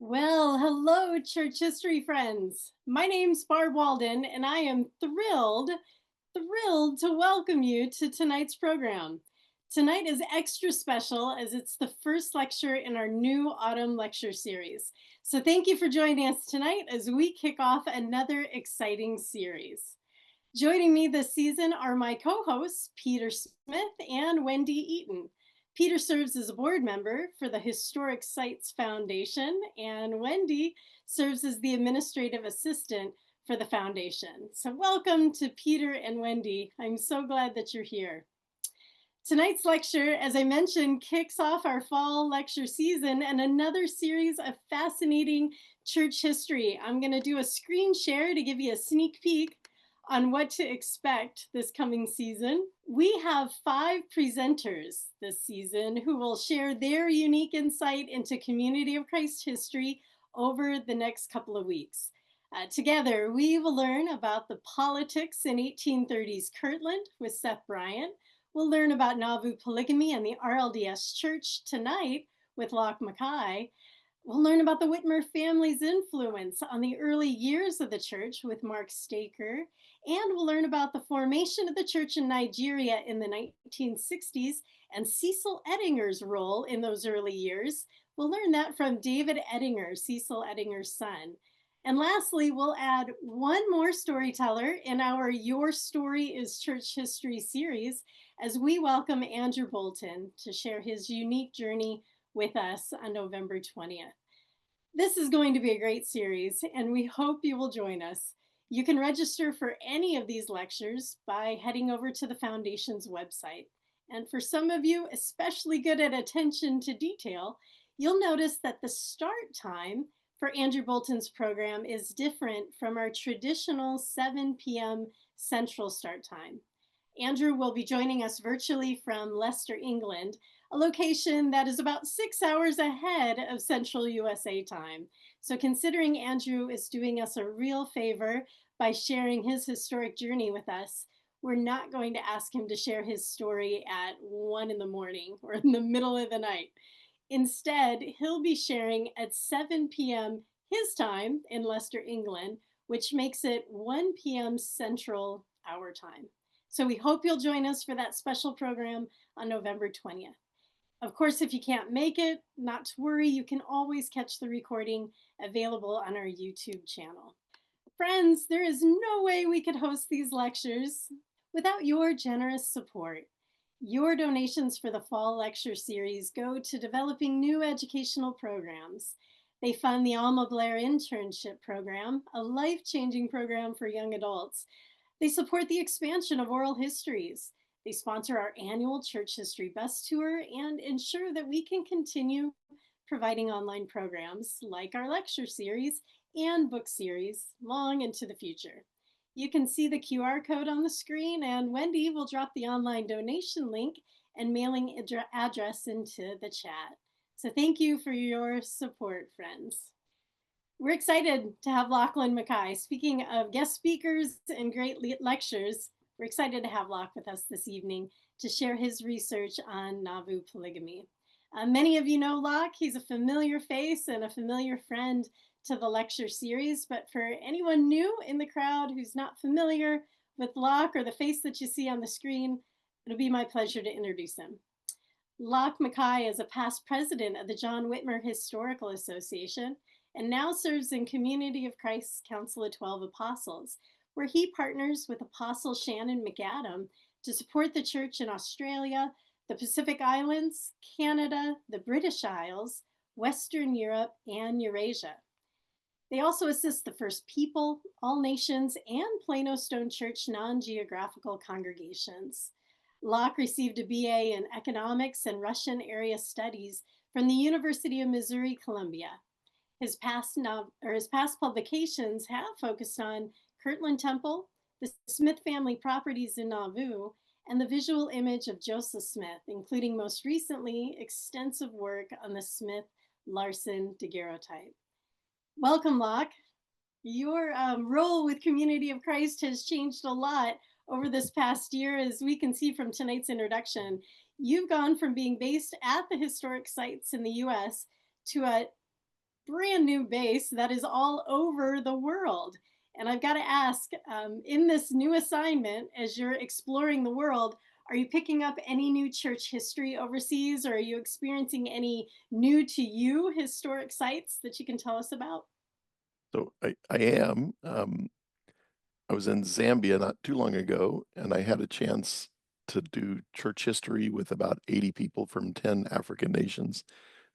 Well, hello, church history friends. My name's Barb Walden, and I am thrilled to welcome you to tonight's program. Tonight is extra special as it's the first lecture in our new autumn lecture series. So thank you for joining us tonight as we kick off another exciting series. Joining me this season are my co-hosts, Peter Smith and Wendy Eaton. Peter serves as a board member for the Historic Sites Foundation, and Wendy serves as the administrative assistant for the foundation. So welcome to Peter and Wendy. I'm so glad that you're here. Tonight's lecture, as I mentioned, kicks off our fall lecture season and another series of fascinating church history. I'm going to do a screen share to give you a sneak peek on what to expect this coming season. We have 5 presenters this season who will share their unique insight into Community of Christ history over the next couple of weeks. Together, we will learn about the politics in 1830s Kirtland with Seth Bryant. We'll learn about Nauvoo Polygamy and the RLDS Church tonight with Lachlan Mackay. We'll learn about the Whitmer family's influence on the early years of the church with Mark Staker. And we'll learn about the formation of the church in Nigeria in the 1960s and Cecil Ettinger's role in those early years. We'll learn that from David Ettinger, Cecil Ettinger's son. And lastly, we'll add one more storyteller in our Your Story is Church History series as we welcome Andrew Bolton to share his unique journey with us on November 20th. This is going to be a great series, and we hope you will join us. You can register for any of these lectures by heading over to the Foundation's website. And for some of you, especially good at attention to detail, you'll notice that the start time for Andrew Bolton's program is different from our traditional 7 p.m. Central start time. Andrew will be joining us virtually from Leicester, England, a location that is about 6 hours ahead of Central USA time. So considering Andrew is doing us a real favor by sharing his historic journey with us, we're not going to ask him to share his story at 1 in the morning or in the middle of the night. Instead, he'll be sharing at 7 p.m. his time in Leicester, England, which makes it 1 p.m. Central our time. So we hope you'll join us for that special program on November 20th. Of course, if you can't make it, not to worry, you can always catch the recording available on our YouTube channel. Friends, there is no way we could host these lectures without your generous support. Your donations for the fall lecture series go to developing new educational programs. They fund the Alma Blair Internship Program, a life-changing program for young adults. They support the expansion of oral histories. They sponsor our annual Church History Bus Tour and ensure that we can continue providing online programs like our lecture series and book series long into the future. You can see the QR code on the screen, and Wendy will drop the online donation link and mailing address into the chat. So thank you for your support, friends. We're excited to have Lachlan Mackay. Speaking of guest speakers and great lectures, we're excited to have Lach with us this evening to share his research on Nauvoo polygamy. Many of you know Lach. He's a familiar face and a familiar friend to the lecture series, but for anyone new in the crowd who's not familiar with Lach or the face that you see on the screen, it'll be my pleasure to introduce him. Lach Mackay is a past president of the John Whitmer Historical Association and now serves in Community of Christ Council of 12 Apostles, where he partners with Apostle Shannon McAdam to support the church in Australia, the Pacific Islands, Canada, the British Isles, Western Europe, and Eurasia. They also assist the First People, All Nations, and Plano Stone Church non-geographical congregations. Lach received a BA in Economics and Russian Area Studies from the University of Missouri, Columbia. His past publications have focused on Kirtland Temple, the Smith family properties in Nauvoo, and the visual image of Joseph Smith, including most recently extensive work on the Smith-Larson daguerreotype. Welcome, Lach. Your role with Community of Christ has changed a lot over this past year, as we can see from tonight's introduction. You've gone from being based at the historic sites in the US to a brand new base that is all over the world. And I've got to ask, in this new assignment, as you're exploring the world, are you picking up any new church history overseas, or are you experiencing any new to you historic sites that you can tell us about? So I am. I was in Zambia not too long ago, and I had a chance to do church history with about 80 people from 10 African nations.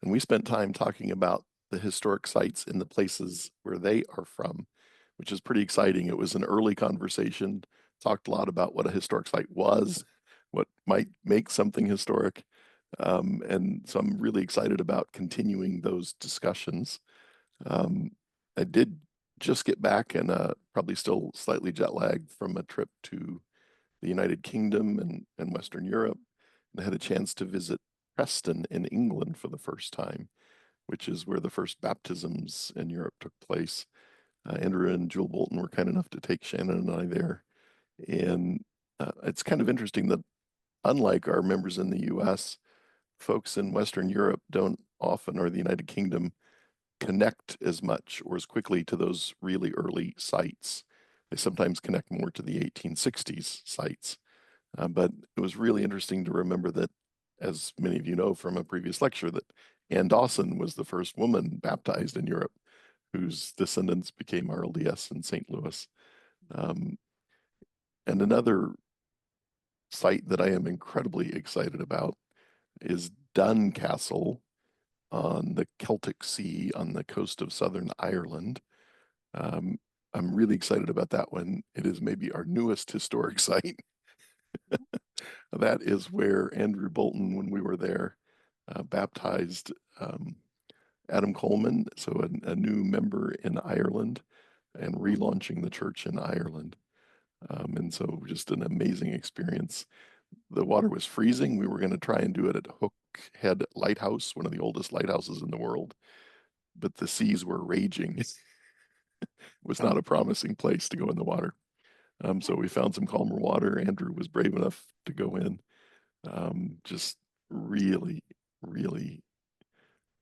And we spent time talking about the historic sites in the places where they are from, which is pretty exciting. It was an early conversation, talked a lot about what a historic site was, what might make something historic. And so I'm really excited about continuing those discussions. Um, I did just get back and probably still slightly jet lagged from a trip to the United Kingdom and Western Europe. And I had a chance to visit Preston in England for the first time, which is where the first baptisms in Europe took place. Andrew and Jewel Bolton were kind enough to take Shannon and I there. And it's kind of interesting that, unlike our members in the US, folks in Western Europe don't often, or the United Kingdom, connect as much or as quickly to those really early sites. They sometimes connect more to the 1860s sites. But it was really interesting to remember that, as many of you know from a previous lecture, that Ann Dawson was the first woman baptized in Europe whose descendants became RLDS in St. Louis. Um, and another site that I am incredibly excited about is Duncastle on the Celtic Sea on the coast of southern Ireland. Um, I'm really excited about that one. It is maybe our newest historic site. That is where Andrew Bolton, when we were there, baptized Adam Coleman, so a new member in Ireland, and relaunching the church in Ireland. And so just an amazing experience. The water was freezing. We were going to try and do it at Hook Head Lighthouse, one of the oldest lighthouses in the world, but the seas were raging. It was not a promising place to go in the water. So we found some calmer water. Andrew was brave enough to go in. Just really, really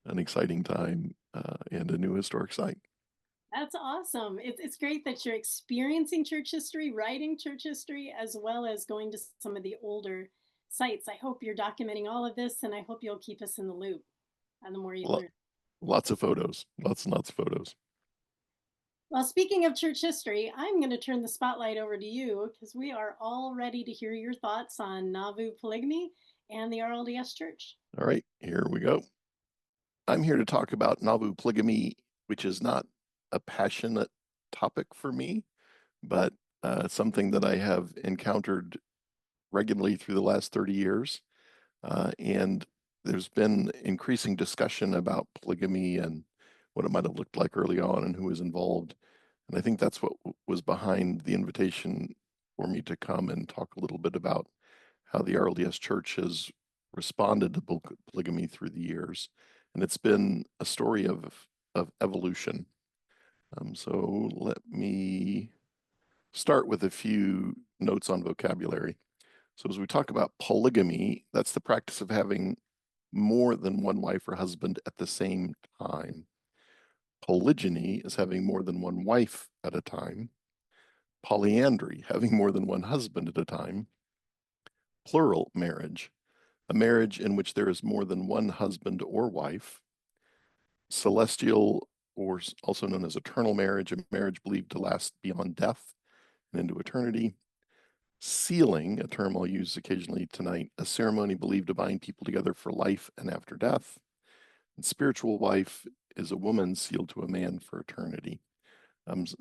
an exciting time and a new historic site. That's awesome. It's great that you're experiencing church history, writing church history, as well as going to some of the older sites. I hope you're documenting all of this, and I hope you'll keep us in the loop and the more you learn. Lots of photos, lots and lots of photos. Well, speaking of church history, I'm going to turn the spotlight over to you because we are all ready to hear your thoughts on Nauvoo Polygamy and the RLDS Church. All right, here we go. I'm here to talk about Nauvoo polygamy, which is not a passionate topic for me, but something that I have encountered regularly through the last 30 years. And there's been increasing discussion about polygamy and what it might have looked like early on and who was involved. And I think that's what was behind the invitation for me to come and talk a little bit about how the RLDS Church has responded to polygamy through the years. And it's been a story of evolution. So let me start with a few notes on vocabulary. So as we talk about polygamy, that's the practice of having more than one wife or husband at the same time. Polygyny is having more than one wife at a time. Polyandry, having more than one husband at a time. Plural marriage, a marriage in which there is more than one husband or wife. Celestial, or also known as eternal marriage, a marriage believed to last beyond death and into eternity. Sealing, a term I'll use occasionally tonight, a ceremony believed to bind people together for life and after death. And spiritual wife is a woman sealed to a man for eternity.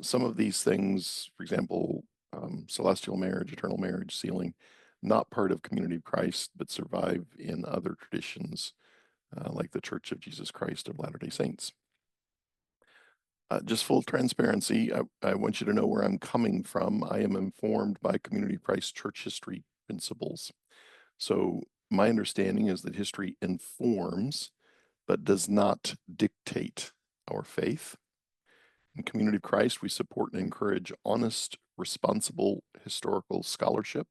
Some of these things, for example, celestial marriage, eternal marriage, sealing, not part of Community of Christ, but survive in other traditions like the Church of Jesus Christ of Latter-day Saints. Just full transparency, I want you to know where I'm coming from. I am informed by Community of Christ church history principles. So my understanding is that history informs, but does not dictate our faith. In Community of Christ, we support and encourage honest, responsible historical scholarship,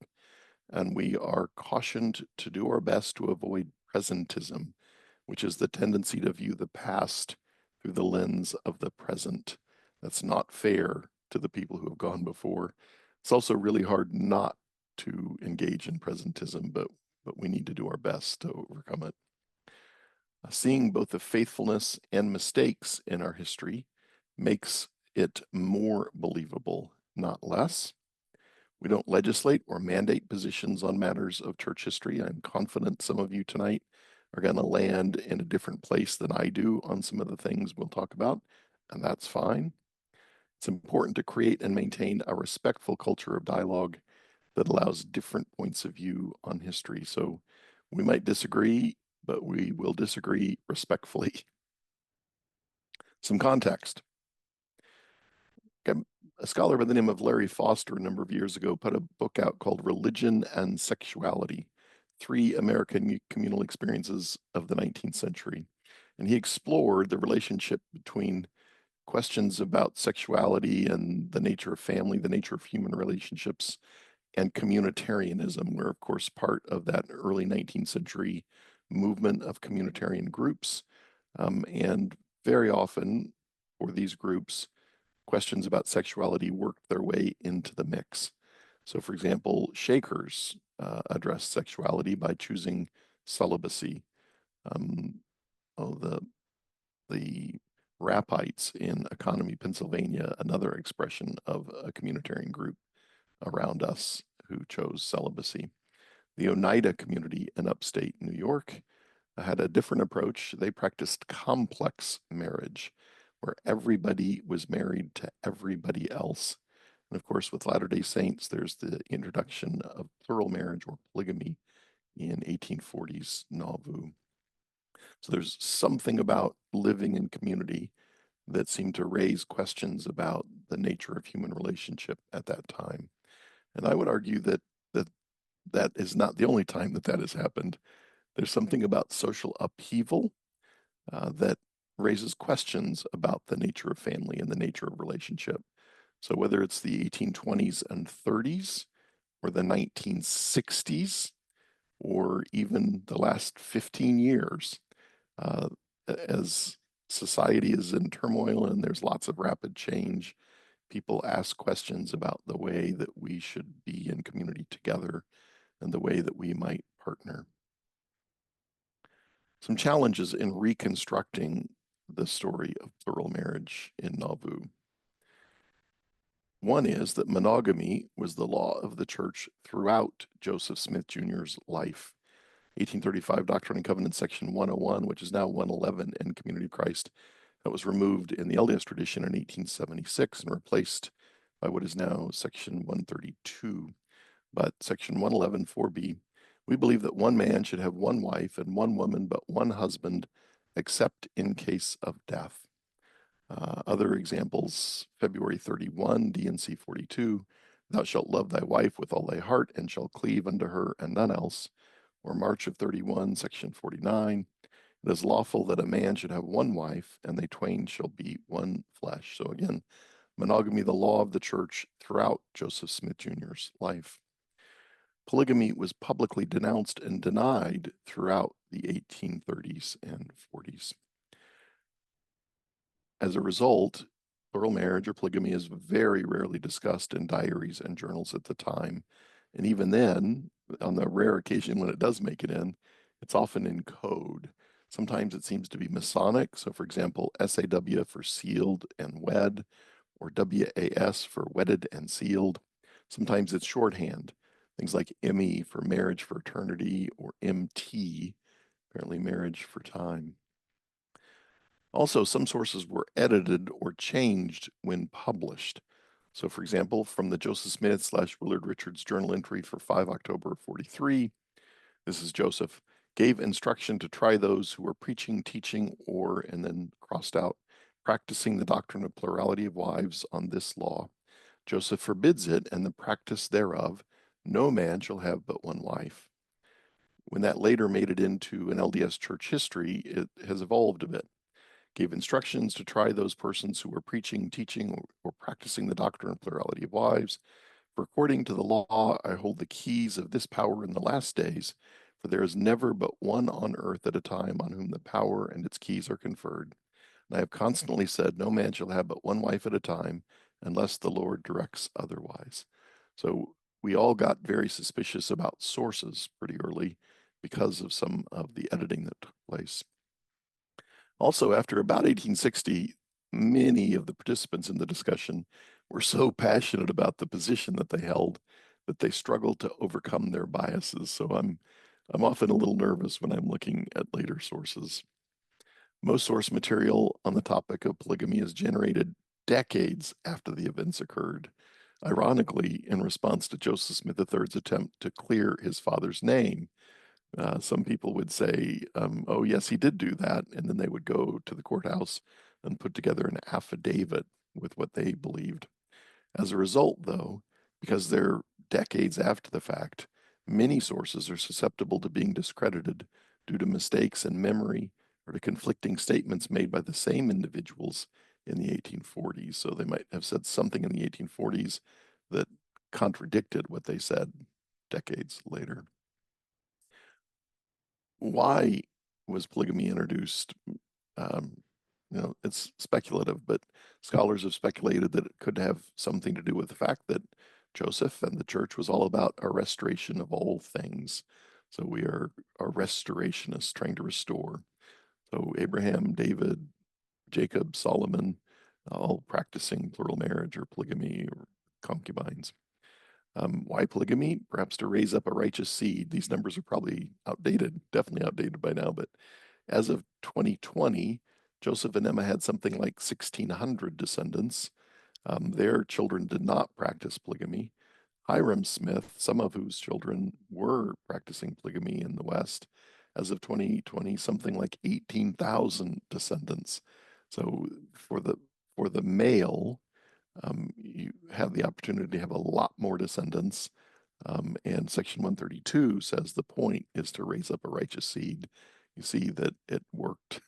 and we are cautioned to do our best to avoid presentism, which is the tendency to view the past through the lens of the present. That's not fair to the people who have gone before. It's also really hard not to engage in presentism, but we need to do our best to overcome it. Seeing both the faithfulness and mistakes in our history makes it more believable, not less. We don't legislate or mandate positions on matters of church history. I'm confident some of you tonight are going to land in a different place than I do on some of the things we'll talk about, and that's fine. It's important to create and maintain a respectful culture of dialogue that allows different points of view on history. So we might disagree, but we will disagree respectfully. Some context. A scholar by the name of Larry Foster a number of years ago put a book out called Religion and Sexuality, 3 American Communal Experiences of the 19th Century. And he explored the relationship between questions about sexuality and the nature of family, the nature of human relationships, and communitarianism. We're, of course, part of that early 19th century movement of communitarian groups. And very often for these groups, questions about sexuality worked their way into the mix. So, for example, Shakers addressed sexuality by choosing celibacy. The Rappites in Economy, Pennsylvania, another expression of a communitarian group around us who chose celibacy. The Oneida community in upstate New York had a different approach. They practiced complex marriage, where everybody was married to everybody else. And of course, with Latter-day Saints, there's the introduction of plural marriage or polygamy in 1840s Nauvoo. So there's something about living in community that seemed to raise questions about the nature of human relationship at that time. And I would argue that that is not the only time that has happened. There's something about social upheaval that raises questions about the nature of family and the nature of relationship. So whether it's the 1820s and 30s or the 1960s or even the last 15 years, as society is in turmoil and there's lots of rapid change, people ask questions about the way that we should be in community together and the way that we might partner. Some challenges in reconstructing the story of plural marriage in Nauvoo. One is that monogamy was the law of the church throughout Joseph Smith Jr.'s life. 1835 Doctrine and Covenants, section 101, which is now 111 in Community of Christ, that was removed in the LDS tradition in 1876 and replaced by what is now section 132. But section 111, 4b, we believe that one man should have one wife and one woman, but one husband, except in case of death. Other examples, February 31, D&C 42, thou shalt love thy wife with all thy heart and shalt cleave unto her and none else. Or March of 31, section 49, it is lawful that a man should have one wife and they twain shall be one flesh. So again, monogamy, the law of the church throughout Joseph Smith Jr.'s life. Polygamy was publicly denounced and denied throughout the 1830s and 40s. As a result, plural marriage or polygamy is very rarely discussed in diaries and journals at the time. And even then, on the rare occasion when it does make it in, it's often in code. Sometimes it seems to be Masonic. So for example, SAW for sealed and wed, or WAS for wedded and sealed. Sometimes it's shorthand. Things like ME for marriage for eternity, or MT, apparently marriage for time. Also, some sources were edited or changed when published. So for example, from the Joseph Smith / Willard Richards journal entry for 5 October 43, this is Joseph, gave instruction to try those who were preaching, teaching, or, and then crossed out, practicing the doctrine of plurality of wives on this law. Joseph forbids it and the practice thereof. No man shall have but one wife. When that later made it into an LDS church history, it has evolved a bit. Gave instructions to try those persons who were preaching, teaching, or practicing the doctrine of plurality of wives. For according to the law, I hold the keys of this power in the last days, for there is never but one on earth at a time on whom the power and its keys are conferred. And I have constantly said, no man shall have but one wife at a time, unless the Lord directs otherwise. So we all got very suspicious about sources pretty early because of some of the editing that took place. Also, after about 1860, many of the participants in the discussion were so passionate about the position that they held that they struggled to overcome their biases. So I'm often a little nervous when I'm looking at later sources. Most source material on the topic of polygamy is generated decades after the events occurred. Ironically, in response to Joseph Smith III's attempt to clear his father's name, some people would say, oh, yes, he did do that. And then they would go to the courthouse and put together an affidavit with what they believed. As a result, though, because they're decades after the fact, many sources are susceptible to being discredited due to mistakes in memory or to conflicting statements made by the same individuals in the 1840s. So they might have said something in the 1840s that contradicted what they said decades later. Why was polygamy introduced? Um, it's speculative, but scholars have speculated that it could have something to do with the fact that Joseph and the church was all about a restoration of all things. So we are restorationists trying to restore. So Abraham, David, Jacob, Solomon, all practicing plural marriage or polygamy or concubines. Why polygamy? Perhaps to raise up a righteous seed. These numbers are probably outdated, definitely outdated by now, but as of 2020, Joseph and Emma had something like 1,600 descendants. Their children did not practice polygamy. Hiram Smith, some of whose children were practicing polygamy in the West, as of 2020, something like 18,000 descendants. So for the male, you have the opportunity to have a lot more descendants. And Section 132 says the point is to raise up a righteous seed. You see that it worked.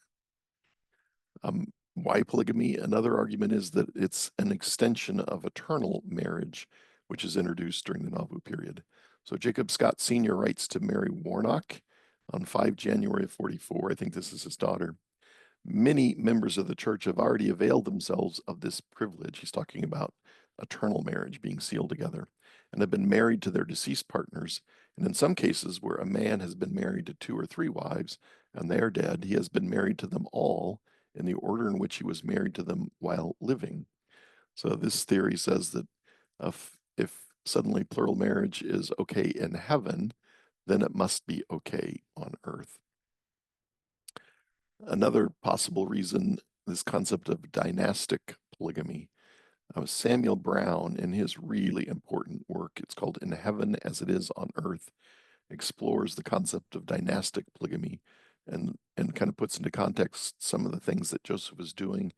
Why polygamy? Another argument is that it's an extension of eternal marriage, which is introduced during the Nauvoo period. So Jacob Scott Sr. writes to Mary Warnock on 5 January of 44. I think this is his daughter. Many members of the church have already availed themselves of this privilege. He's talking about eternal marriage being sealed together and have been married to their deceased partners. And in some cases where a man has been married to 2 or 3 wives and they are dead, he has been married to them all in the order in which he was married to them while living. So this theory says that if suddenly plural marriage is okay in heaven, then it must be okay on earth. Another possible reason, this concept of dynastic polygamy. Samuel Brown, in his really important work, it's called In Heaven as It Is on Earth, explores the concept of dynastic polygamy and kind of puts into context some of the things that Joseph was doing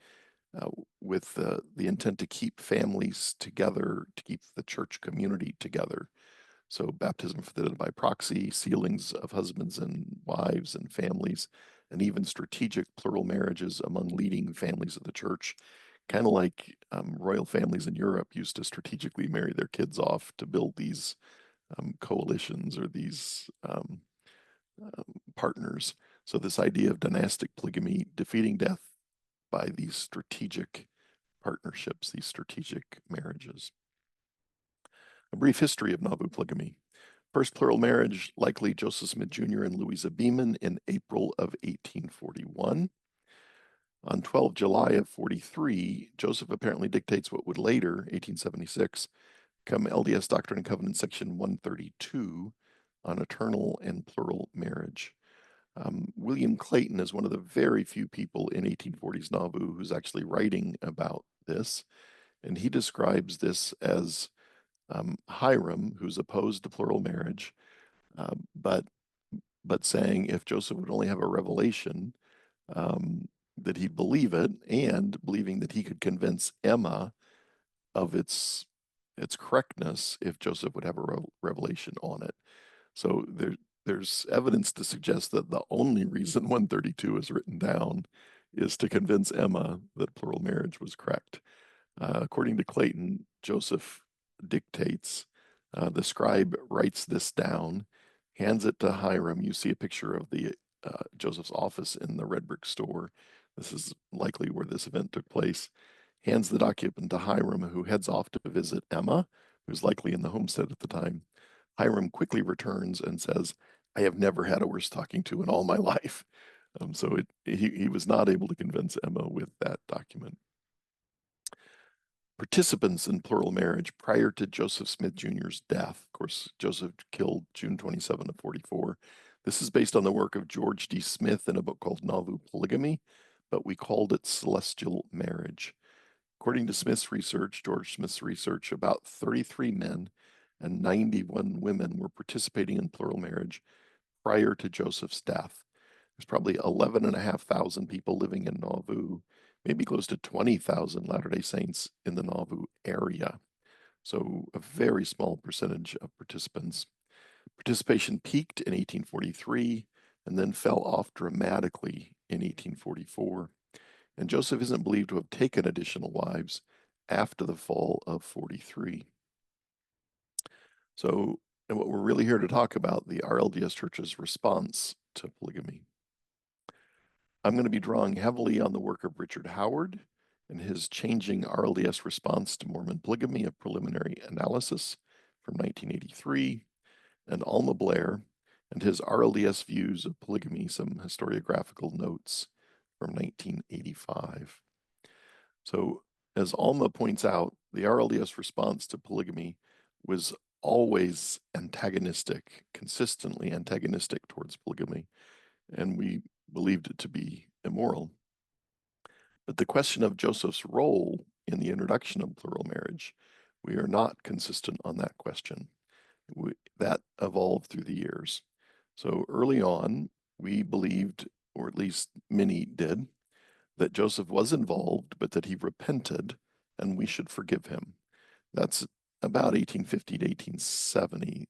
with the intent to keep families together, to keep the church community together. So baptism for the dead by proxy, sealings of husbands and wives and families, and even strategic plural marriages among leading families of the church, kind of like royal families in Europe used to strategically marry their kids off to build these coalitions or these partners. So this idea of dynastic polygamy, defeating death by these strategic partnerships, these strategic marriages. A brief history of Nauvoo polygamy. First plural marriage, likely Joseph Smith Jr. and Louisa Beeman in April of 1841. On 12 July of 43, Joseph apparently dictates what would later, 1876, become LDS Doctrine and Covenants section 132 on eternal and plural marriage. William Clayton is one of the very few people in 1840s Nauvoo who's actually writing about this, and he describes this as Hiram, who's opposed to plural marriage, but saying if Joseph would only have a revelation, that he'd believe it, and believing that he could convince Emma of its correctness if Joseph would have a revelation on it. So there's evidence to suggest that the only reason 132 is written down is to convince Emma that plural marriage was correct. According to Clayton, Joseph dictates. The scribe writes this down, hands it to Hiram. You see a picture of the Joseph's office in the red brick store. This is likely where this event took place, hands the document to Hiram, who heads off to visit Emma, who's likely in the homestead at the time. Hiram quickly returns and says, "I have never had a worse talking to in all my life." So he was not able to convince Emma with that document. Participants in plural marriage prior to Joseph Smith Jr.'s death. Of course, Joseph killed June 27 of 44. This is based on the work of George D. Smith in a book called Nauvoo Polygamy, but we called it celestial marriage. According to Smith's research, George Smith's research, about 33 men and 91 women were participating in plural marriage prior to Joseph's death. There's probably 11,500 people living in Nauvoo, maybe close to 20,000 Latter-day Saints in the Nauvoo area. So a very small percentage of participants. Participation peaked in 1843 and then fell off dramatically in 1844. And Joseph isn't believed to have taken additional wives after the fall of 43. So, and what we're really here to talk about, the RLDS Church's response to polygamy. I'm going to be drawing heavily on the work of Richard Howard and his Changing RLDS Response to Mormon Polygamy, a preliminary analysis from 1983, and Alma Blair and his RLDS Views of Polygamy, some historiographical notes from 1985. So, as Alma points out, the RLDS response to polygamy was always antagonistic, consistently antagonistic towards polygamy, and we believed it to be immoral. But the question of Joseph's role in the introduction of plural marriage, we are not consistent on that question. That evolved through the years. So early on, we believed, or at least many did, that Joseph was involved, but that he repented and we should forgive him. That's about 1850 to 1870.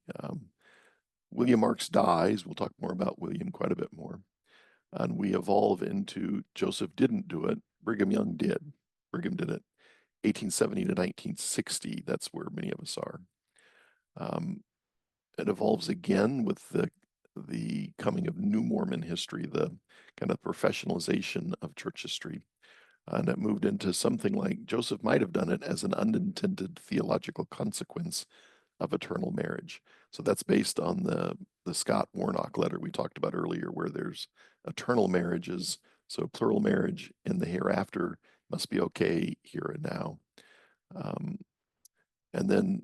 William Marks dies. We'll talk more about William quite a bit more. And we evolve into Joseph didn't do it, Brigham Young did. Brigham did it 1870 to 1960. That's where many of us are. It evolves again with the coming of New Mormon history, the kind of professionalization of church history. And it moved into something like Joseph might have done it as an unintended theological consequence of eternal marriage. So that's based on the Scott Warnock letter we talked about earlier, where there's eternal marriages. So plural marriage in the hereafter must be okay here and now. And then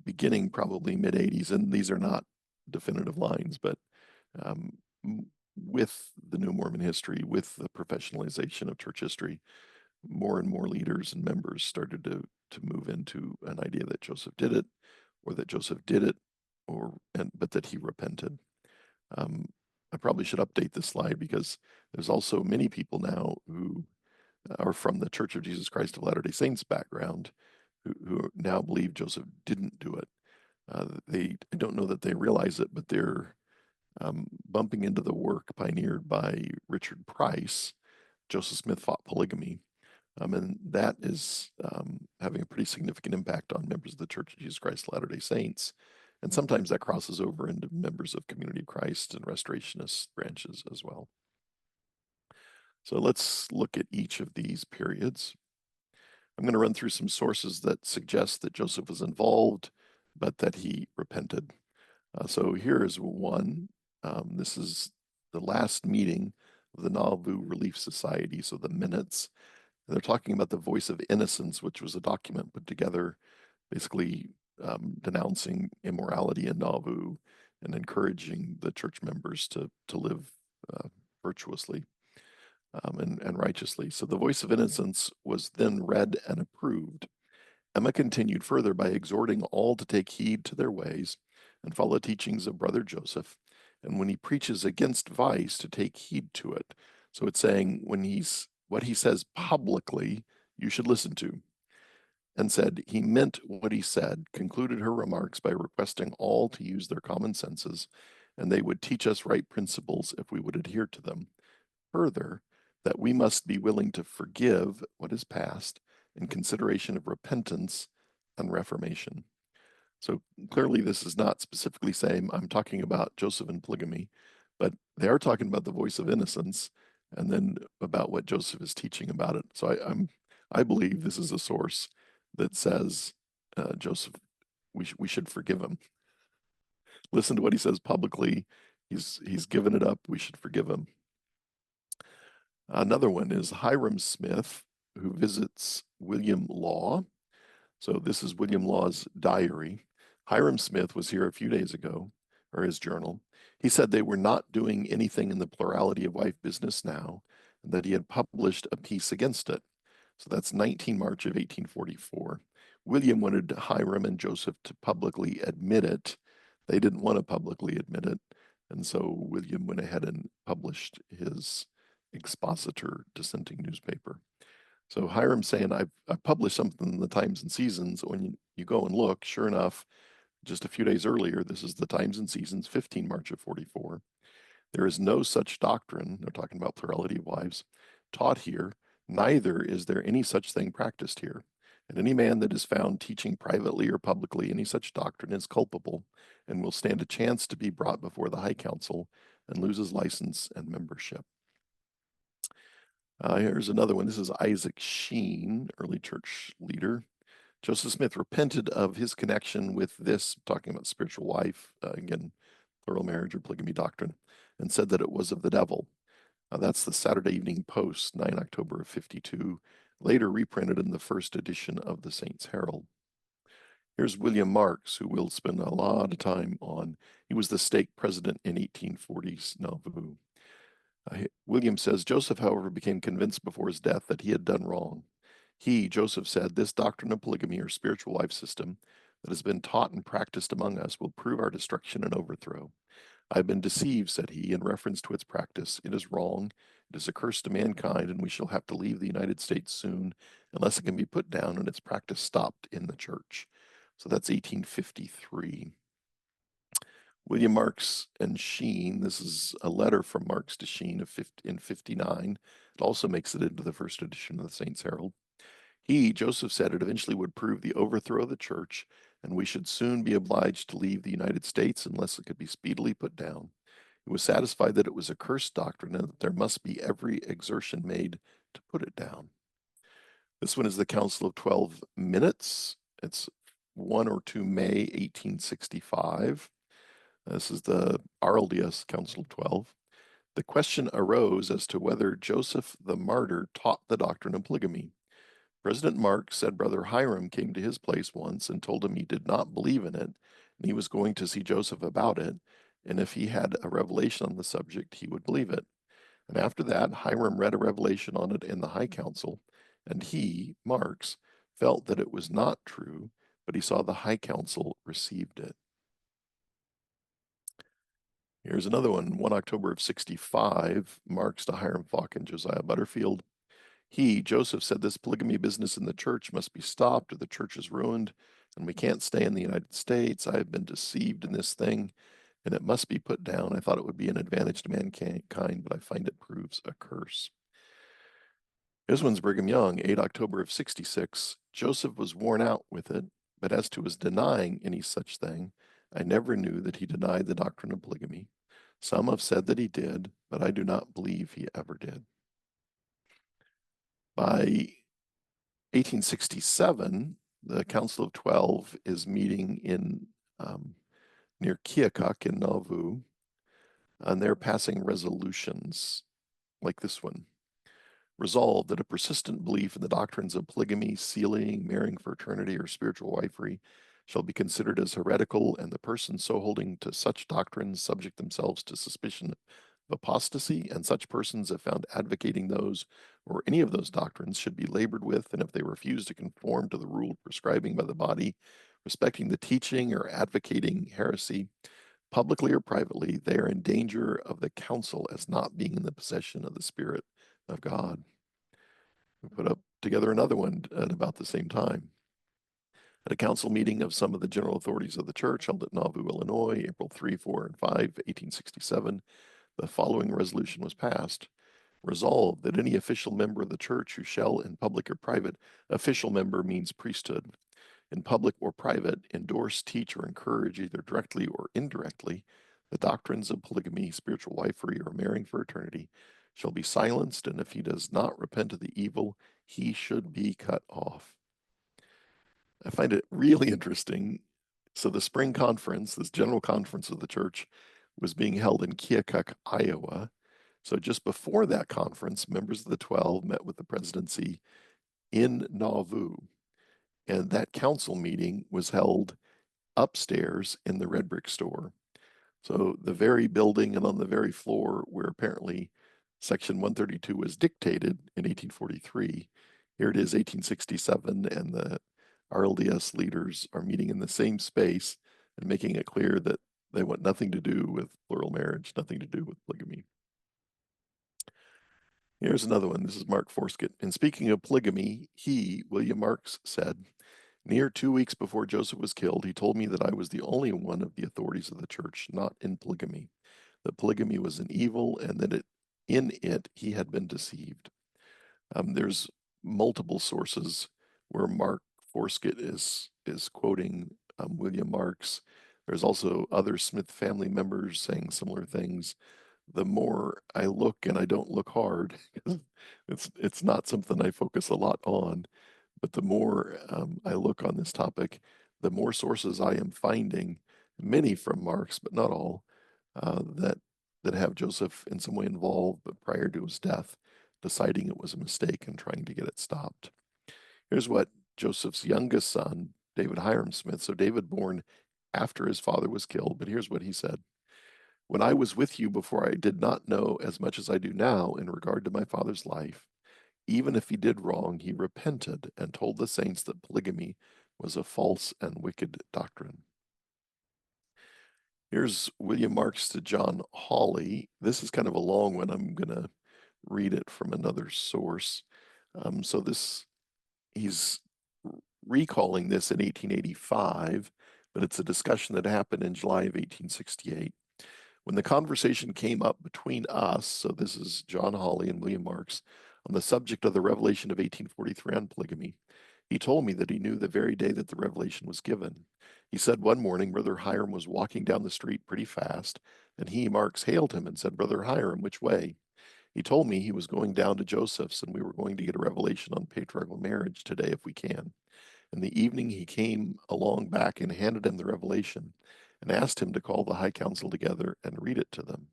beginning probably mid 80s, and these are not definitive lines, but with the New Mormon history, with the professionalization of church history, more and more leaders and members started to move into an idea that Joseph did it, or that Joseph did it, but that he repented. I probably should update this slide because there's also many people now who are from the Church of Jesus Christ of Latter-day Saints background who now believe Joseph didn't do it. I don't know that they realize it, but they're bumping into the work pioneered by Richard Price. Joseph Smith Fought Polygamy. And that is having a pretty significant impact on members of the Church of Jesus Christ of Latter-day Saints. And sometimes that crosses over into members of Community of Christ and Restorationist branches as well. So let's look at each of these periods. I'm going to run through some sources that suggest that Joseph was involved, but that he repented. So here is one. This is the last meeting of the Nauvoo Relief Society, so the minutes. And they're talking about the Voice of Innocence, which was a document put together basically denouncing immorality in Nauvoo and encouraging the church members to live virtuously and righteously. So the Voice of Innocence was then read and approved. Emma continued further by exhorting all to take heed to their ways and follow teachings of Brother Joseph. And when he preaches against vice, to take heed to it. So it's saying what he says publicly, you should listen to. And said he meant what he said, concluded her remarks by requesting all to use their common senses, and they would teach us right principles if we would adhere to them. Further, that we must be willing to forgive what is past in consideration of repentance and reformation. So clearly this is not specifically saying I'm talking about Joseph and polygamy, but they are talking about the Voice of Innocence and then about what Joseph is teaching about it. So I believe this is a source that says Joseph, we should forgive him. Listen to what he says publicly. He's given it up. We should forgive him. Another one is Hiram Smith, who visits William Law. So this is William Law's diary. Hiram Smith was here a few days ago, or his journal. He said they were not doing anything in the plurality of life business now, and that he had published a piece against it. So that's 19 March of 1844. William wanted Hiram and Joseph to publicly admit it. They didn't want to publicly admit it, and so William went ahead and published his expositor dissenting newspaper. So Hiram's saying, I've published something in the Times and Seasons. When you go and look, sure enough, just a few days earlier, this is the Times and Seasons, 15 March of 44. There is no such doctrine, they're talking about plurality of wives, taught here, neither is there any such thing practiced here. And any man that is found teaching privately or publicly any such doctrine is culpable and will stand a chance to be brought before the High Council and lose his license and membership. Here's another one. This is Isaac Sheen, early church leader. Joseph Smith repented of his connection with this, talking about spiritual wife, again, plural marriage or polygamy doctrine, and said that it was of the devil. That's the Saturday Evening Post, 9 October of 52, later reprinted in the first edition of the Saints Herald. Here's William Marks, who we'll spend a lot of time on. He was the stake president in 1840s Nauvoo. William says, Joseph, however, became convinced before his death that he had done wrong. He, Joseph, said, this doctrine of polygamy or spiritual life system that has been taught and practiced among us will prove our destruction and overthrow. I have been deceived, said he, in reference to its practice. It is wrong. It is a curse to mankind, and we shall have to leave the United States soon unless it can be put down and its practice stopped in the church. So that's 1853. William Marks and Sheen, this is a letter from Marks to Sheen in 59. It also makes it into the first edition of the Saints Herald. He, Joseph, said it eventually would prove the overthrow of the church, and we should soon be obliged to leave the United States unless it could be speedily put down. He was satisfied that it was a cursed doctrine and that there must be every exertion made to put it down. This one is the Council of 12 Minutes. It's 1 or 2 May 1865. This is the RLDS Council of 12. The question arose as to whether Joseph the martyr taught the doctrine of polygamy. President Mark said Brother Hiram came to his place once and told him he did not believe in it, and he was going to see Joseph about it, and if he had a revelation on the subject, he would believe it. And after that, Hiram read a revelation on it in the High Council, and he, Marks, felt that it was not true, but he saw the High Council received it. Here's another one, 1 October of 65, Marks to Hiram Falk and Josiah Butterfield. He, Joseph, said this polygamy business in the church must be stopped or the church is ruined, and we can't stay in the United States. I have been deceived in this thing, and it must be put down. I thought it would be an advantage to mankind, but I find it proves a curse. This one's Brigham Young, 8 October of 66. Joseph was worn out with it, but as to his denying any such thing, I never knew that he denied the doctrine of polygamy. Some have said that he did, but I do not believe he ever did. By 1867, the Council of 12 is meeting in near Keokuk in Nauvoo, and they're passing resolutions like this one. Resolved that a persistent belief in the doctrines of polygamy, sealing, marrying for eternity, or spiritual wifery shall be considered as heretical, and the persons so holding to such doctrines subject themselves to suspicion of apostasy, and such persons, if found advocating those or any of those doctrines, should be labored with, and if they refuse to conform to the rule prescribing by the body respecting the teaching or advocating heresy, publicly or privately, they are in danger of the council as not being in the possession of the Spirit of God. We put up together another one at about the same time. At a council meeting of some of the general authorities of the church held at Nauvoo, Illinois, April 3, 4, and 5, 1867, the following resolution was passed. Resolved that any official member of the church who shall, in public or private, official member means priesthood, in public or private, endorse, teach, or encourage, either directly or indirectly, the doctrines of polygamy, spiritual wifery, or marrying for eternity, shall be silenced, and if he does not repent of the evil, he should be cut off. I find it really interesting. So the spring conference, this general conference of the church, was being held in Keokuk, Iowa. So just before that conference, members of the 12 met with the presidency in Nauvoo. And that council meeting was held upstairs in the red brick store. So the very building and on the very floor where apparently Section 132 was dictated in 1843, here it is 1867, and the RLDS leaders are meeting in the same space and making it clear that they want nothing to do with plural marriage, nothing to do with polygamy. Here's another one. This is Mark Forskett. In speaking of polygamy, he, William Marks, said, near 2 weeks before Joseph was killed, he told me that I was the only one of the authorities of the church not in polygamy, that polygamy was an evil and that in it he had been deceived. There's multiple sources where Mark Forskett is quoting William Marks. There's also other Smith family members saying similar things. The more I look, and I don't look hard, it's not something I focus a lot on, but the more I look on this topic, the more sources I am finding, many from Marx, but not all, that have Joseph in some way involved, but prior to his death, deciding it was a mistake and trying to get it stopped. Here's what Joseph's youngest son, David Hiram Smith, so David born after his father was killed, but here's what he said. When I was with you before, I did not know as much as I do now in regard to my father's life. Even if he did wrong, he repented and told the saints that polygamy was a false and wicked doctrine. Here's William Marks to John Hawley. This is kind of a long one. I'm going to read it from another source. So he's recalling this in 1885, but it's a discussion that happened in July of 1868. When the conversation came up between us, so this is John Hawley and William Marks, on the subject of the revelation of 1843 on polygamy, he told me that he knew the very day that the revelation was given. He said one morning Brother Hiram was walking down the street pretty fast, and he, Marks, hailed him and said, Brother Hiram, which way? He told me he was going down to Joseph's and we were going to get a revelation on patriarchal marriage today if we can. In the evening, he came along back and handed him the revelation and asked him to call the High Council together and read it to them.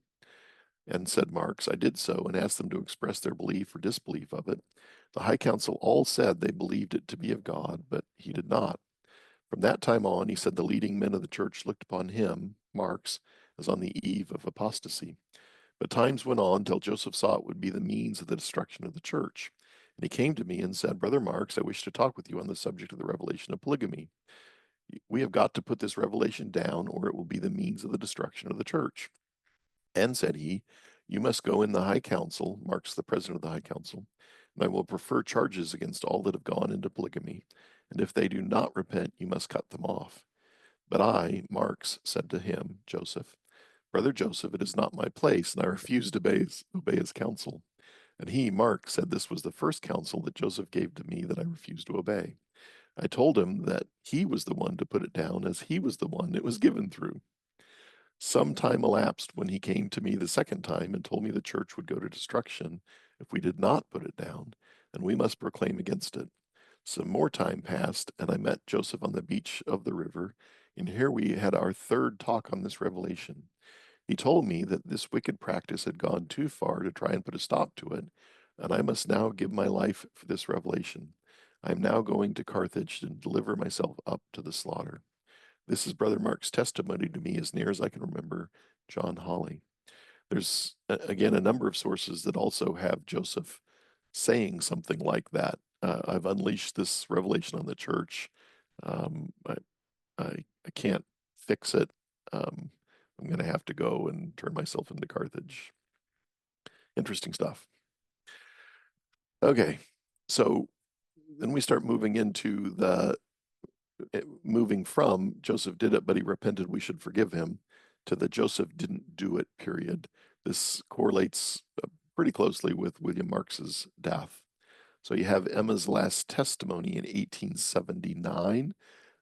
And said Marks, I did so and asked them to express their belief or disbelief of it. The High Council all said they believed it to be of God, but he did not. From that time on, he said the leading men of the church looked upon him, Marks, as on the eve of apostasy. But times went on till Joseph saw it would be the means of the destruction of the church. And he came to me and said, Brother Marks, I wish to talk with you on the subject of the revelation of polygamy. We have got to put this revelation down, or it will be the means of the destruction of the church. And said he, you must go in the High Council, Marks the president of the High Council, and I will prefer charges against all that have gone into polygamy. And if they do not repent, you must cut them off. But I, Marks, said to him, Joseph, Brother Joseph, it is not my place, and I refuse to obey his counsel. And he, Mark, said this was the first counsel that Joseph gave to me that I refused to obey. I told him that he was the one to put it down, as he was the one it was given through. Some time elapsed when he came to me the second time and told me the church would go to destruction if we did not put it down, and we must proclaim against it. Some more time passed, and I met Joseph on the beach of the river, and here we had our third talk on this revelation. He told me that this wicked practice had gone too far to try and put a stop to it, and I must now give my life for this revelation. I am now going to Carthage and deliver myself up to the slaughter. This is Brother Mark's testimony to me as near as I can remember, John Hawley. There's, again, a number of sources that also have Joseph saying something like that. I've unleashed this revelation on the church. I, I can't fix it. I'm going to have to go and turn myself into Carthage. Interesting stuff. Okay, so then we start moving into moving from Joseph did it, but he repented, we should forgive him, to the Joseph didn't do it period. This correlates pretty closely with William Marks's death. So you have Emma's last testimony in 1879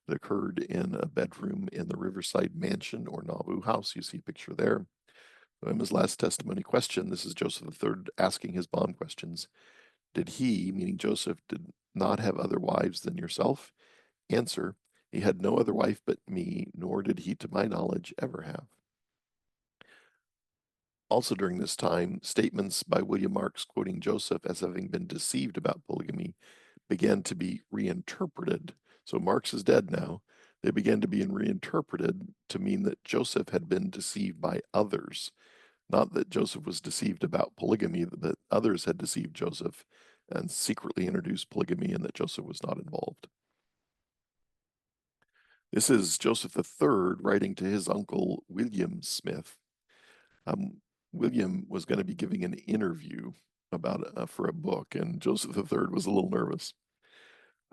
that occurred in a bedroom in the Riverside Mansion or Nauvoo House. You see a picture there. In his last testimony question, this is Joseph III asking his bond questions. Did he, meaning Joseph, did not have other wives than yourself? Answer, he had no other wife but me, nor did he, to my knowledge, ever have. Also during this time, statements by William Marks quoting Joseph as having been deceived about polygamy began to be reinterpreted. So Marx is dead now. They began to be reinterpreted to mean that Joseph had been deceived by others. Not that Joseph was deceived about polygamy, that others had deceived Joseph and secretly introduced polygamy and that Joseph was not involved. This is Joseph III writing to his uncle, William Smith. William was going to be giving an interview about for a book, and Joseph III was a little nervous.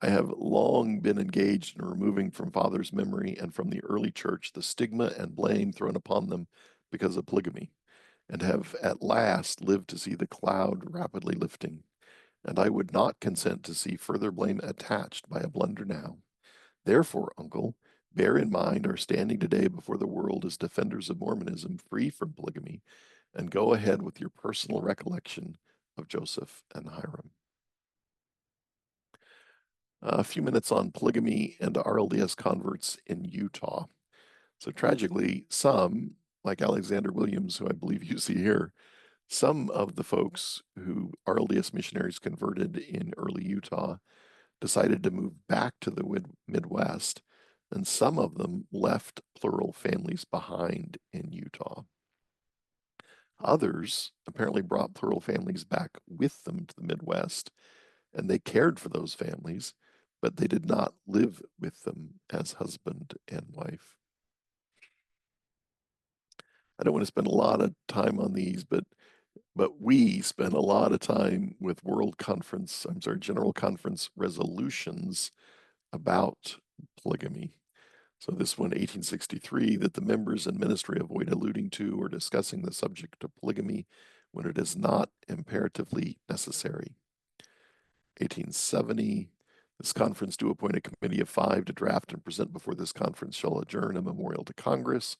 I have long been engaged in removing from fathers' memory and from the early church the stigma and blame thrown upon them because of polygamy, and have at last lived to see the cloud rapidly lifting. And I would not consent to see further blame attached by a blunder now. Therefore, uncle, bear in mind our standing today before the world as defenders of Mormonism free from polygamy, and go ahead with your personal recollection of Joseph and Hiram. A few minutes on polygamy and RLDS converts in Utah. So tragically, some, like Alexander Williams, who I believe you see here, some of the folks who RLDS missionaries converted in early Utah decided to move back to the Midwest, and some of them left plural families behind in Utah. Others apparently brought plural families back with them to the Midwest, and they cared for those families, but they did not live with them as husband and wife. I don't want to spend a lot of time on these, but we spent a lot of time with General Conference resolutions about polygamy. So this one, 1863, that the members and ministry avoid alluding to or discussing the subject of polygamy when it is not imperatively necessary. 1870, this conference do appoint a committee of 5 to draft and present before this conference shall adjourn a memorial to Congress,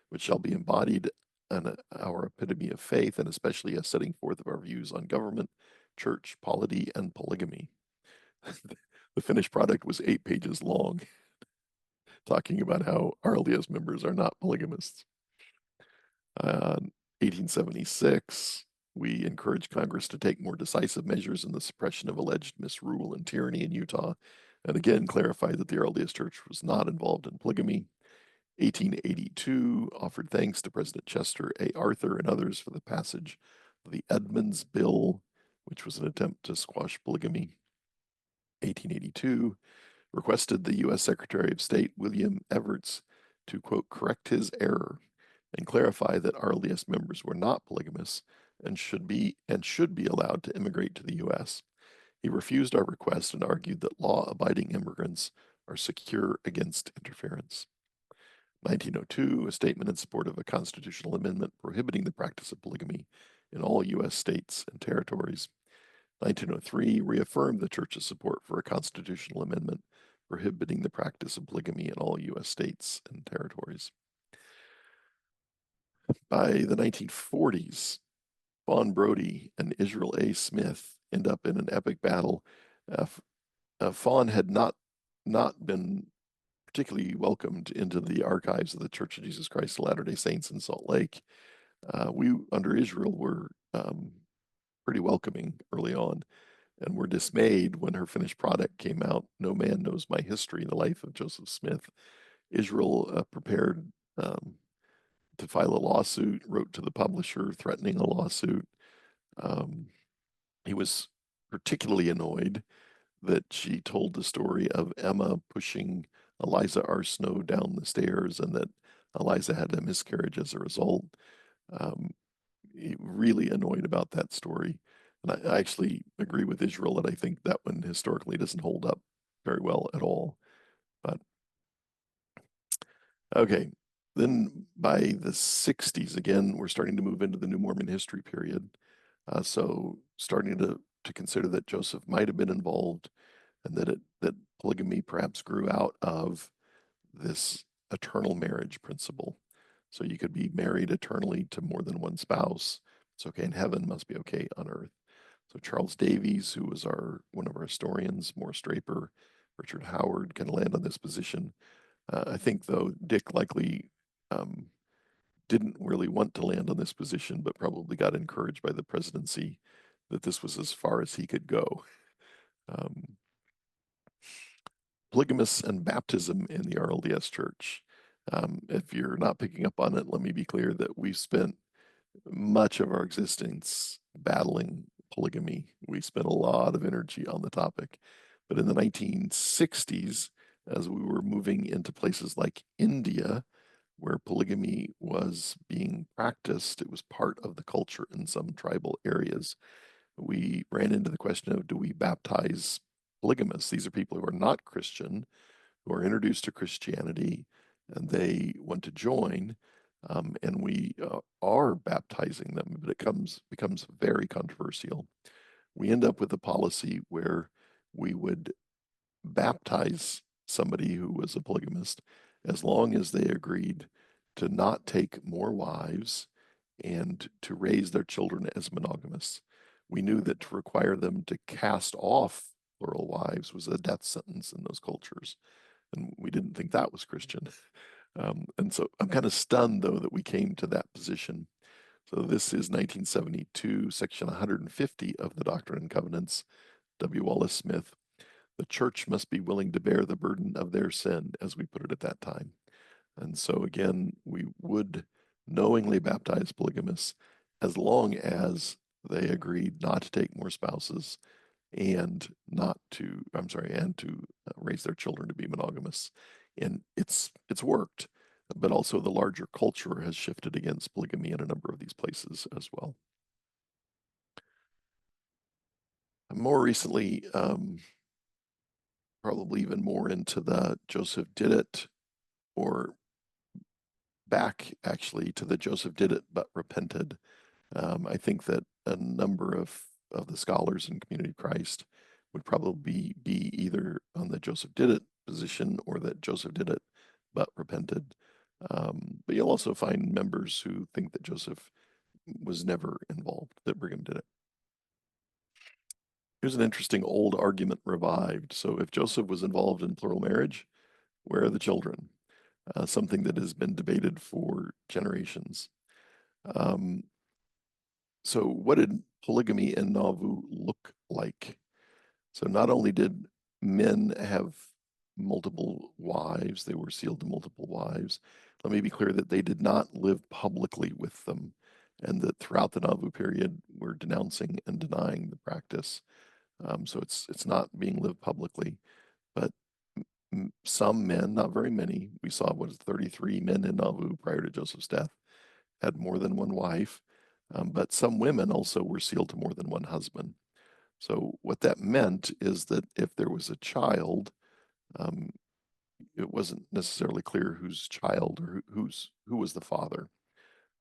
which shall be embodied in our epitome of faith, and especially a setting forth of our views on government, church, polity, and polygamy. The finished product was 8 pages long, talking about how RLDS members are not polygamists. 1876, we encourage Congress to take more decisive measures in the suppression of alleged misrule and tyranny in Utah, and again clarified that the RLDS Church was not involved in polygamy. 1882, offered thanks to President Chester A. Arthur and others for the passage of the Edmunds Bill, which was an attempt to squash polygamy. 1882, requested the U.S. Secretary of State William Evarts to, quote, correct his error and clarify that RLDS members were not polygamists and should be allowed to immigrate to the U.S. He refused our request and argued that law-abiding immigrants are secure against interference. 1902, a statement in support of a constitutional amendment prohibiting the practice of polygamy in all U.S. states and territories. 1903, reaffirmed the Church's support for a constitutional amendment prohibiting the practice of polygamy in all U.S. states and territories. By the 1940s, Fawn Brody and Israel A. Smith end up in an epic battle. Fawn had not been particularly welcomed into the archives of the Church of Jesus Christ of Latter-day Saints in Salt Lake. We, under Israel, were pretty welcoming early on, and were dismayed when her finished product came out, No Man Knows My History, The Life of Joseph Smith. Israel prepared to file a lawsuit, wrote to the publisher threatening a lawsuit. He was particularly annoyed that she told the story of Emma pushing Eliza R. Snow down the stairs and that Eliza had a miscarriage as a result. Really annoyed about that story. And I actually agree with Israel that I think that one historically doesn't hold up very well at all. But okay, then by the 60s, again, we're starting to move into the New Mormon history period. So starting to consider that Joseph might have been involved and that polygamy perhaps grew out of this eternal marriage principle. So you could be married eternally to more than one spouse. It's okay in heaven, must be okay on earth. So Charles Davies, who was one of our historians, Morris Draper, Richard Howard, can land on this position. I think, though, Dick likely didn't really want to land on this position, but probably got encouraged by the presidency that this was as far as he could go. Um, Polygamists and baptism in the RLDS church. If you're not picking up on it, let me be clear that we've spent much of our existence battling polygamy. We spent a lot of energy on the topic. But in the 1960s, as we were moving into places like India, where polygamy was being practiced, it was part of the culture in some tribal areas. We ran into the question of, do we baptize polygamists? These are people who are not Christian, who are introduced to Christianity, and they want to join. And we are baptizing them, but it becomes very controversial. We end up with a policy where we would baptize somebody who was a polygamist as long as they agreed to not take more wives and to raise their children as monogamous. We knew that to require them to cast off plural wives was a death sentence in those cultures, and we didn't think that was Christian. And so I'm kind of stunned, though, that we came to that position. So this is 1972, section 150 of the Doctrine and Covenants, W. Wallace Smith. The church must be willing to bear the burden of their sin, as we put it at that time. And so again, we would knowingly baptize polygamists as long as they agreed not to take more spouses and to raise their children to be monogamous. And it's worked, but also the larger culture has shifted against polygamy in a number of these places as well. More recently, probably even more into the Joseph did it, or back actually to the Joseph did it but repented. I think that a number of the scholars in Community of Christ would probably be either on the Joseph did it position or that Joseph did it but repented. But you'll also find members who think that Joseph was never involved, that Brigham did it. Here's an interesting old argument revived. So if Joseph was involved in plural marriage, where are the children? Something that has been debated for generations. So what did polygamy in Nauvoo look like? So not only did men have multiple wives, they were sealed to multiple wives. Let me be clear that they did not live publicly with them, and that throughout the Nauvoo period, we're denouncing and denying the practice. So it's not being lived publicly, but some men, not very many, we saw 33 men in Nauvoo prior to Joseph's death, had more than one wife, but some women also were sealed to more than one husband. So what that meant is that if there was a child, um, it wasn't necessarily clear whose child or who was the father.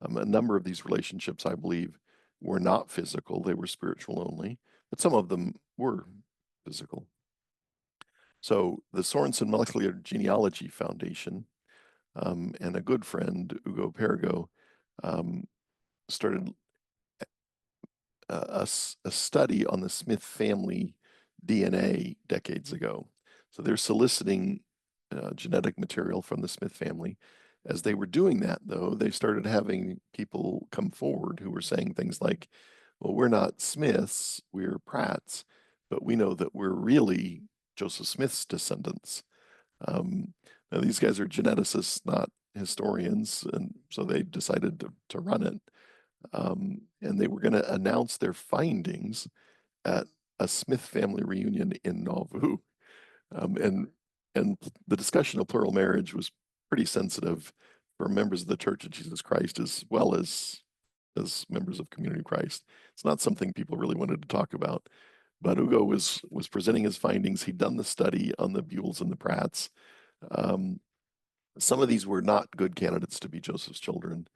A number of these relationships, I believe, were not physical; they were spiritual only, but some of them were physical. So the Sorensen Molecular Genealogy Foundation and a good friend, Ugo Perigo, started a study on the Smith family DNA decades ago. So they're soliciting genetic material from the Smith family. As they were doing that, though, they started having people come forward who were saying things like, well, we're not Smiths, we're Pratts, but we know that we're really Joseph Smith's descendants. Now, these guys are geneticists, not historians, and so they decided to run it. And they were going to announce their findings at a Smith family reunion in Nauvoo. And the discussion of plural marriage was pretty sensitive for members of the Church of Jesus Christ as well as members of Community of Christ. It's not something people really wanted to talk about. But Ugo was presenting his findings. He'd done the study on the Buells and the Pratts. Some of these were not good candidates to be Joseph's children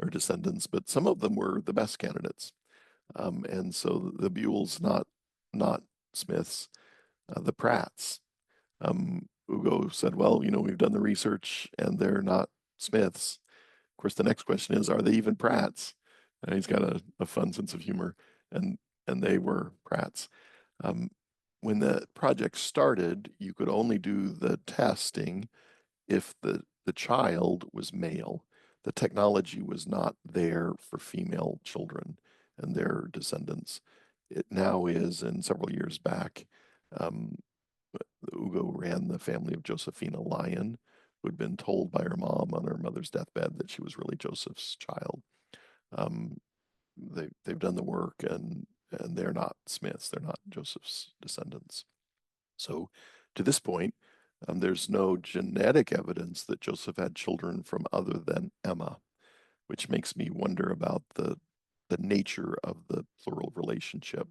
or descendants, but some of them were the best candidates. And so the Buells, not Smiths, the Pratts. Ugo said, well, we've done the research and they're not Smiths. Of course, the next question is, are they even Pratts? He's got a fun sense of humor, and they were Pratts. Um, when the project started, you could only do the testing if the child was male. The technology was not there for female children and their descendants. It now is, and several years back, um, Ugo ran the family of Josephina Lyon, who had been told by her mom on her mother's deathbed that she was really Joseph's child. Um, they've done the work, and they're not Smiths. They're not Joseph's descendants. So, to this point, there's no genetic evidence that Joseph had children from other than Emma, which makes me wonder about the nature of the plural relationship.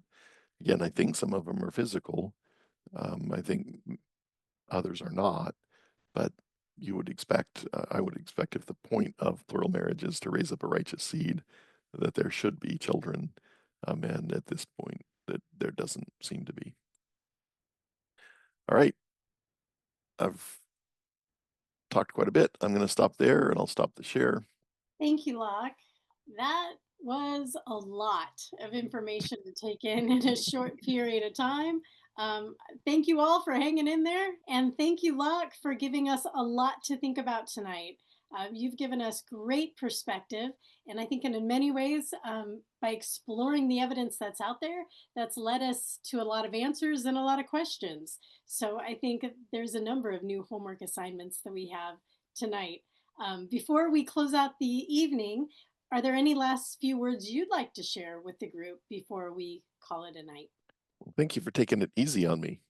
Again, I think some of them are physical. I think others are not, but you would expect, I would expect, if the point of plural marriage is to raise up a righteous seed, that there should be children. And at this point, that there doesn't seem to be. All right, I've talked quite a bit. I'm going to stop there, and I'll stop the share. Thank you, Locke. That was a lot of information to take in a short period of time. Um, Thank you all for hanging in there. And thank you, Locke, for giving us a lot to think about tonight. You've given us great perspective. And I think in many ways, by exploring the evidence that's out there, that's led us to a lot of answers and a lot of questions. So I think there's a number of new homework assignments that we have tonight. Before we close out the evening, are there any last few words you'd like to share with the group before we call it a night? Well, thank you for taking it easy on me.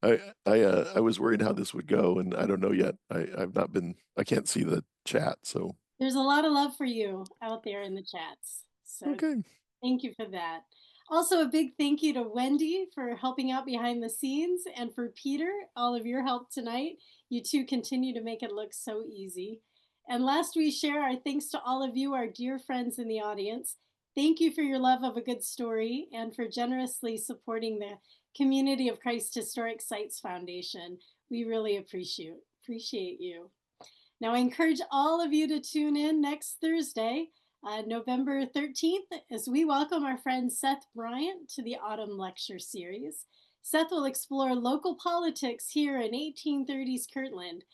I was worried how this would go, and I don't know yet. I've not been. I can't see the chat, so There's a lot of love for you out there in the chats. So okay. thank you for that. Also, a big thank you to Wendy for helping out behind the scenes and for Peter, all of your help tonight. You two continue to make it look so easy. And last we share our thanks to all of you, our dear friends in the audience. Thank you for your love of a good story and for generously supporting the Community of Christ Historic Sites Foundation. We really appreciate you. Now, I encourage all of you to tune in next Thursday, November 13th, as we welcome our friend Seth Bryant to the Autumn Lecture Series. Seth will explore local politics here in 1830s Kirtland.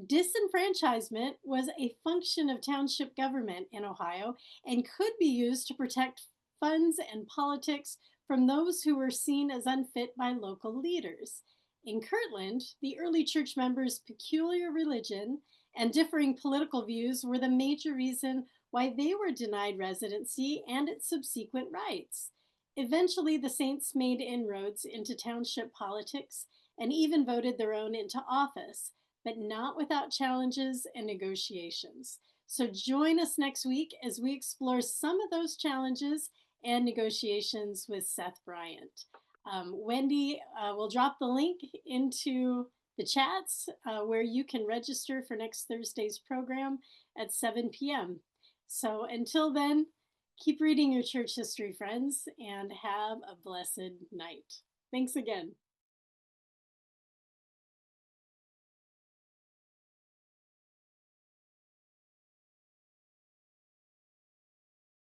Disenfranchisement was a function of township government in Ohio and could be used to protect funds and politics from those who were seen as unfit by local leaders. In Kirtland, the early church members' peculiar religion and differing political views were the major reason why they were denied residency and its subsequent rights. Eventually, the saints made inroads into township politics and even voted their own into office, but not without challenges and negotiations. So join us next week as we explore some of those challenges and negotiations with Seth Bryant. Wendy will drop the link into the chats where you can register for next Thursday's program at 7 p.m. So until then, keep reading your church history, friends, and have a blessed night. Thanks again.